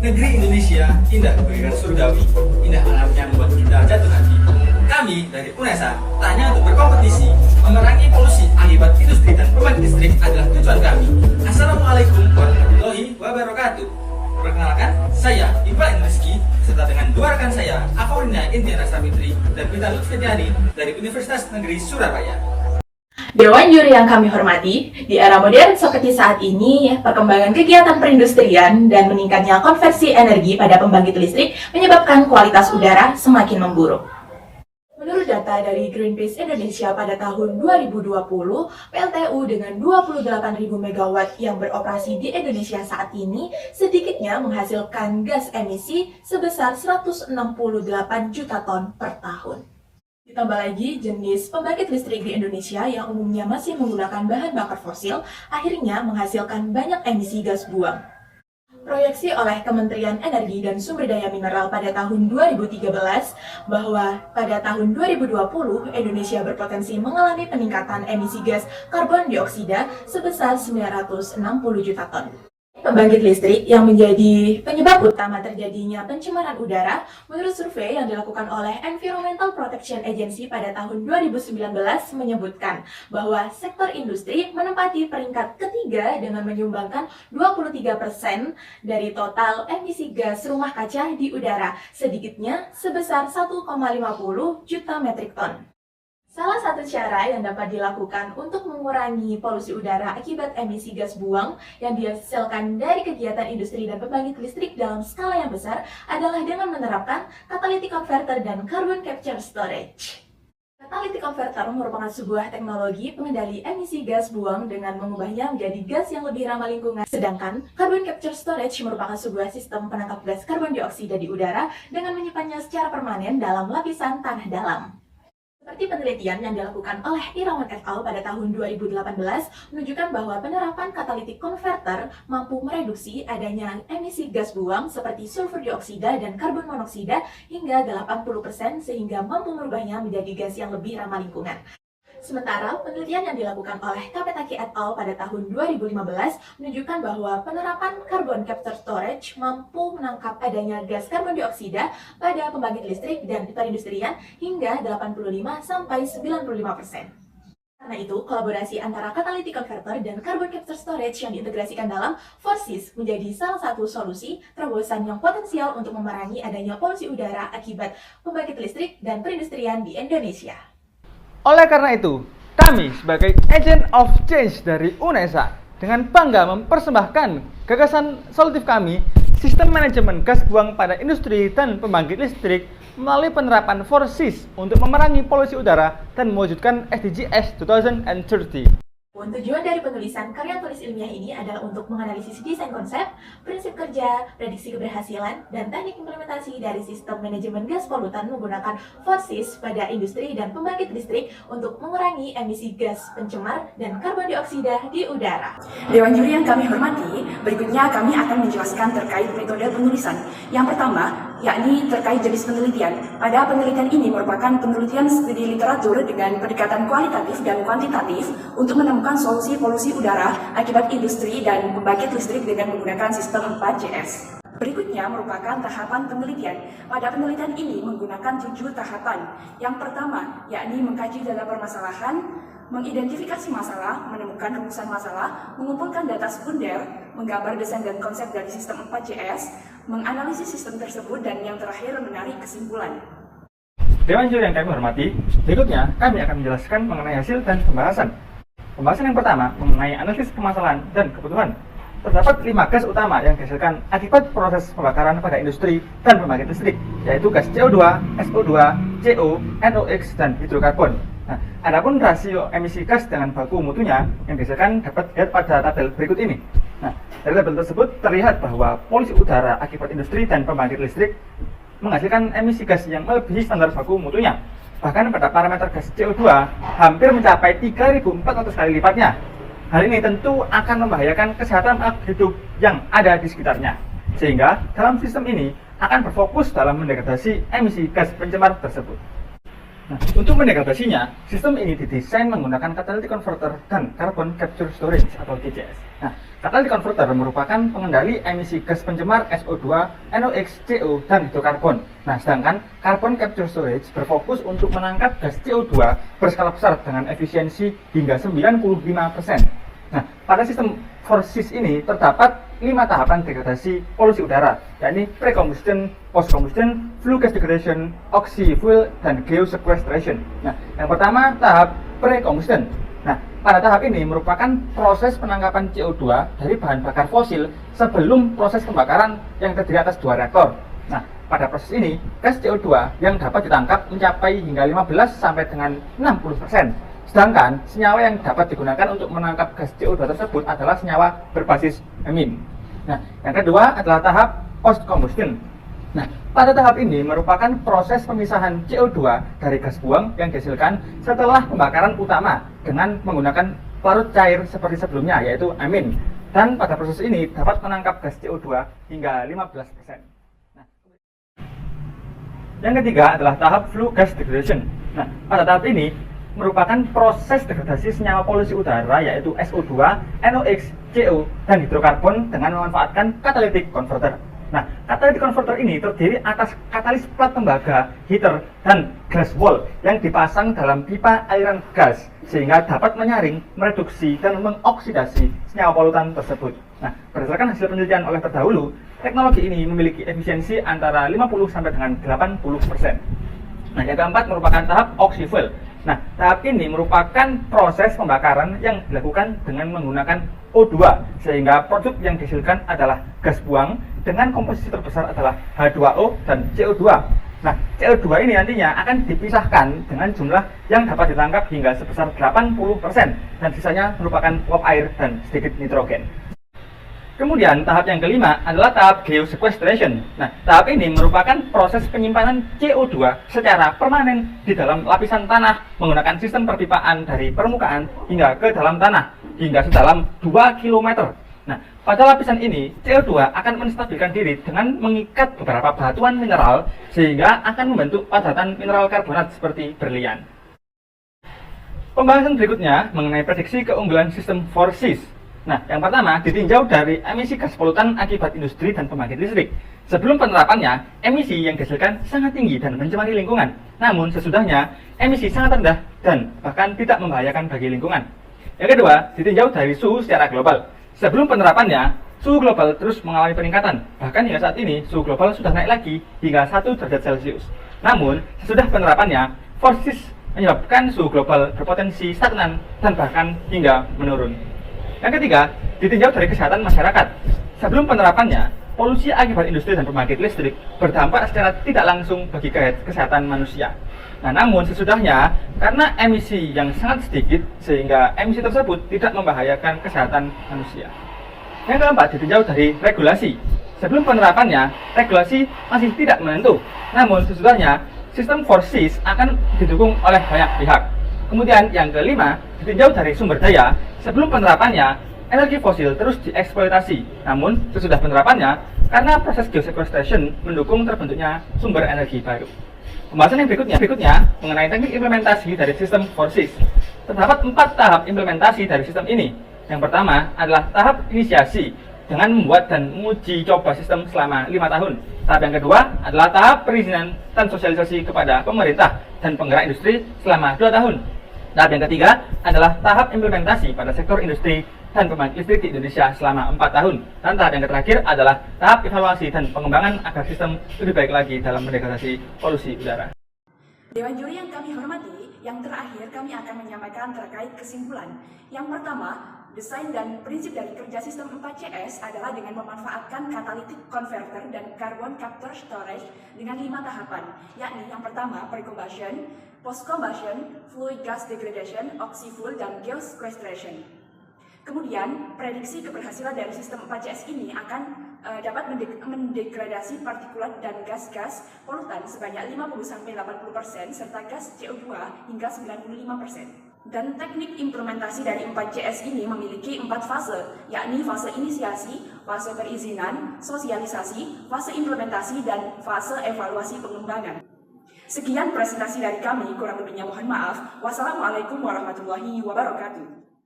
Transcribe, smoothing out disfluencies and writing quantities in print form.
Negeri Indonesia indah bagaikan surgawi, indah alamnya membuat kita jatuh hati. Kami dari UNESA tanya untuk berkompetisi memerangi polusi akibat industri dan pembangkit listrik adalah tujuan kami. Assalamualaikum warahmatullahi wabarakatuh. Perkenalkan, saya Ibrahim Rizky serta dengan dua rekan saya, Afaulina Intiara Savitri dan Pita Lutfiani dari Universitas Negeri Surabaya. Dewan juri yang kami hormati, di era modern seperti saat ini, perkembangan kegiatan perindustrian dan meningkatnya konversi energi pada pembangkit listrik menyebabkan kualitas udara semakin memburuk. Menurut data dari Greenpeace Indonesia pada tahun 2020, PLTU dengan 28.000 MW yang beroperasi di Indonesia saat ini sedikitnya menghasilkan gas emisi sebesar 168 juta ton per tahun. Ditambah lagi, jenis pembangkit listrik di Indonesia yang umumnya masih menggunakan bahan bakar fosil, akhirnya menghasilkan banyak emisi gas buang. Proyeksi oleh Kementerian Energi dan Sumber Daya Mineral pada tahun 2013 bahwa pada tahun 2020 Indonesia berpotensi mengalami peningkatan emisi gas karbon dioksida sebesar 960 juta ton. Pembangkit listrik yang menjadi penyebab utama terjadinya pencemaran udara menurut survei yang dilakukan oleh Environmental Protection Agency pada tahun 2019 menyebutkan bahwa sektor industri menempati peringkat ketiga dengan menyumbangkan 23% dari total emisi gas rumah kaca di udara, sedikitnya sebesar 1,50 juta metrik ton. Salah satu cara yang dapat dilakukan untuk mengurangi polusi udara akibat emisi gas buang yang dihasilkan dari kegiatan industri dan pembangkit listrik dalam skala yang besar adalah dengan menerapkan catalytic converter dan carbon capture storage. Catalytic converter merupakan sebuah teknologi pengendali emisi gas buang dengan mengubahnya menjadi gas yang lebih ramah lingkungan. Sedangkan carbon capture storage merupakan sebuah sistem penangkap gas karbon dioksida di udara dengan menyimpannya secara permanen dalam lapisan tanah dalam. Seperti penelitian yang dilakukan oleh Irawan et al. Pada tahun 2018 menunjukkan bahwa penerapan catalytic converter mampu mereduksi adanya emisi gas buang seperti sulfur dioksida dan karbon monoksida hingga 80% sehingga mampu merubahnya menjadi gas yang lebih ramah lingkungan. Sementara, penelitian yang dilakukan oleh Kapetaki et al. Pada tahun 2015 menunjukkan bahwa penerapan carbon capture storage mampu menangkap adanya gas karbon dioksida pada pembangkit listrik dan perindustrian hingga 85-95%. Karena itu, kolaborasi antara catalytic converter dan carbon capture storage yang diintegrasikan dalam Forces menjadi salah satu solusi terobosan yang potensial untuk memerangi adanya polusi udara akibat pembangkit listrik dan perindustrian di Indonesia. Oleh karena itu, kami sebagai Agent of Change dari UNESA dengan bangga mempersembahkan gagasan solutif kami, sistem manajemen gas buang pada industri dan pembangkit listrik melalui penerapan Forces untuk memerangi polusi udara dan mewujudkan SDGs 2030. Tujuan dari penulisan karya tulis ilmiah ini adalah untuk menganalisis desain konsep, prinsip kerja, prediksi keberhasilan, dan teknik implementasi dari sistem manajemen gas polutan menggunakan Forces pada industri dan pembangkit listrik untuk mengurangi emisi gas pencemar dan karbon dioksida di udara. Dewan juri yang kami hormati, berikutnya kami akan menjelaskan terkait metode penulisan. Yang pertama, yakni terkait jenis penelitian. Pada penelitian ini merupakan penelitian studi literatur dengan pendekatan kualitatif dan kuantitatif untuk menemukan solusi polusi udara akibat industri dan pembangkit listrik dengan menggunakan sistem 4JS. Berikutnya merupakan tahapan penelitian. Pada penelitian ini menggunakan 7 tahapan. Yang pertama, yakni mengkaji dalam permasalahan, mengidentifikasi masalah, menemukan rumusan masalah, mengumpulkan data sekunder, menggambar desain dan konsep dari sistem 4JS, menganalisis sistem tersebut, dan yang terakhir menarik kesimpulan. Dewan juri yang kami hormati, berikutnya kami akan menjelaskan mengenai hasil dan pembahasan. Pembahasan yang pertama mengenai analisis permasalahan dan kebutuhan. Terdapat 5 gas utama yang dihasilkan akibat proses pembakaran pada industri dan pembangkit listrik, yaitu gas CO2, SO2, CO, NOx, dan hidrokarbon. Nah, adapun rasio emisi gas dengan baku mutunya yang dihasilkan dapat dilihat pada tabel berikut ini. Nah, dari tabel tersebut terlihat bahwa polusi udara akibat industri dan pembangkit listrik menghasilkan emisi gas yang melebihi standar baku mutunya. Bahkan pada parameter gas CO2 hampir mencapai 3.400 kali lipatnya. Hal ini tentu akan membahayakan kesehatan makhluk hidup yang ada di sekitarnya. Sehingga dalam sistem ini akan berfokus dalam mendegradasi emisi gas pencemar tersebut. Nah, untuk mendegradasinya, sistem ini didesain menggunakan catalytic converter dan carbon capture storage atau CCS. Nah, catalytic converter merupakan pengendali emisi gas pencemar SO2, NOx, CO, dan hidrokarbon. Nah, sedangkan carbon capture storage berfokus untuk menangkap gas CO2 berskala besar dengan efisiensi hingga 95%. Nah, pada sistem 4SIS ini terdapat 5 tahapan degradasi polusi udara, yakni pre-combustion, post-combustion, flue gas degradation, oxy-fuel, dan geosequestration. Nah, yang pertama tahap pre-combustion. Nah, pada tahap ini merupakan proses penangkapan CO2 dari bahan bakar fosil sebelum proses pembakaran yang terdiri atas 2 reaktor. Nah, pada proses ini, gas CO2 yang dapat ditangkap mencapai hingga 15 sampai dengan 60%. Sedangkan senyawa yang dapat digunakan untuk menangkap gas CO2 tersebut adalah senyawa berbasis amin. Nah, yang kedua adalah tahap post combustion. Nah, pada tahap ini merupakan proses pemisahan CO2 dari gas buang yang dihasilkan setelah pembakaran utama dengan menggunakan pelarut cair seperti sebelumnya, yaitu amin. Dan pada proses ini dapat menangkap gas CO2 hingga 15%. Nah, yang ketiga adalah tahap flue gas degradation. Nah, pada tahap ini merupakan proses degradasi senyawa polusi udara yaitu SO2, NOx, CO, dan hidrokarbon dengan memanfaatkan catalytic converter. Nah, catalytic converter ini terdiri atas katalis plat tembaga, heater, dan glass wall yang dipasang dalam pipa aliran gas sehingga dapat menyaring, mereduksi, dan mengoksidasi senyawa polutan tersebut. Nah, berdasarkan hasil penelitian oleh terdahulu, teknologi ini memiliki efisiensi antara 50 sampai dengan 80%. Nah, yang keempat merupakan tahap oxy-fuel. Nah, tahap ini merupakan proses pembakaran yang dilakukan dengan menggunakan O2, sehingga produk yang dihasilkan adalah gas buang dengan komposisi terbesar adalah H2O dan CO2. Nah, CO2 ini nantinya akan dipisahkan dengan jumlah yang dapat ditangkap hingga sebesar 80% dan sisanya merupakan uap air dan sedikit nitrogen. Kemudian tahap yang kelima adalah tahap geosequestration. Nah, tahap ini merupakan proses penyimpanan CO2 secara permanen di dalam lapisan tanah menggunakan sistem perpipaan dari permukaan hingga ke dalam tanah hingga sedalam 2 km. Nah, pada lapisan ini CO2 akan menstabilkan diri dengan mengikat beberapa batuan mineral sehingga akan membentuk padatan mineral karbonat seperti berlian. Pembahasan berikutnya mengenai prediksi keunggulan sistem 4SIS. Nah, yang pertama ditinjau dari emisi gas polutan akibat industri dan pembangkit listrik. Sebelum penerapannya, emisi yang dihasilkan sangat tinggi dan mencemari lingkungan. Namun sesudahnya, emisi sangat rendah dan bahkan tidak membahayakan bagi lingkungan. Yang kedua, ditinjau dari suhu secara global. Sebelum penerapannya, suhu global terus mengalami peningkatan. Bahkan hingga saat ini, suhu global sudah naik lagi hingga 1 derajat Celcius. Namun, sesudah penerapannya, 4SIS menyebabkan suhu global berpotensi stagnan dan bahkan hingga menurun. Yang ketiga, ditinjau dari kesehatan masyarakat. Sebelum penerapannya, polusi akibat industri dan pembangkit listrik berdampak secara tidak langsung bagi kesehatan manusia. Nah, namun sesudahnya, karena emisi yang sangat sedikit, sehingga emisi tersebut tidak membahayakan kesehatan manusia. Yang keempat, ditinjau dari regulasi. Sebelum penerapannya, regulasi masih tidak menentu. Namun sesudahnya, sistem 4SIS akan didukung oleh banyak pihak. Kemudian yang kelima, ditinjau dari sumber daya. Sebelum penerapannya, energi fosil terus dieksploitasi. Namun, sesudah penerapannya, karena proses geosequestration mendukung terbentuknya sumber energi baru. Pembahasan yang berikutnya mengenai teknik implementasi dari sistem 4SIS. Terdapat 4 tahap implementasi dari sistem ini. Yang pertama adalah tahap inisiasi dengan membuat dan menguji coba sistem selama 5 tahun. Tahap yang kedua adalah tahap perizinan dan sosialisasi kepada pemerintah dan penggerak industri selama 2 tahun. Tahap yang ketiga adalah tahap implementasi pada sektor industri dan pembangkit listrik di Indonesia selama 4 tahun. Dan tahap yang terakhir adalah tahap evaluasi dan pengembangan agar sistem lebih baik lagi dalam mendegradasi polusi udara. Dewan juri yang kami hormati, yang terakhir kami akan menyampaikan terkait kesimpulan. Yang pertama, desain dan prinsip dari kerja sistem 4CS adalah dengan memanfaatkan catalytic converter dan carbon capture storage dengan 5 tahapan, yakni yang pertama pre-combustion, post-combustion, fluid gas degradation, oxy-fuel, dan geosequestration. Kemudian, prediksi keberhasilan dari sistem 4CS ini akan dapat mendegradasi partikulat dan gas-gas polutan sebanyak 50-80% serta gas CO2 hingga 95%. Dan teknik implementasi dari 4CS ini memiliki 4 fase, yakni fase inisiasi, fase perizinan, sosialisasi, fase implementasi, dan fase evaluasi pengembangan. Sekian presentasi dari kami, kurang lebihnya mohon maaf. Wassalamualaikum warahmatullahi wabarakatuh.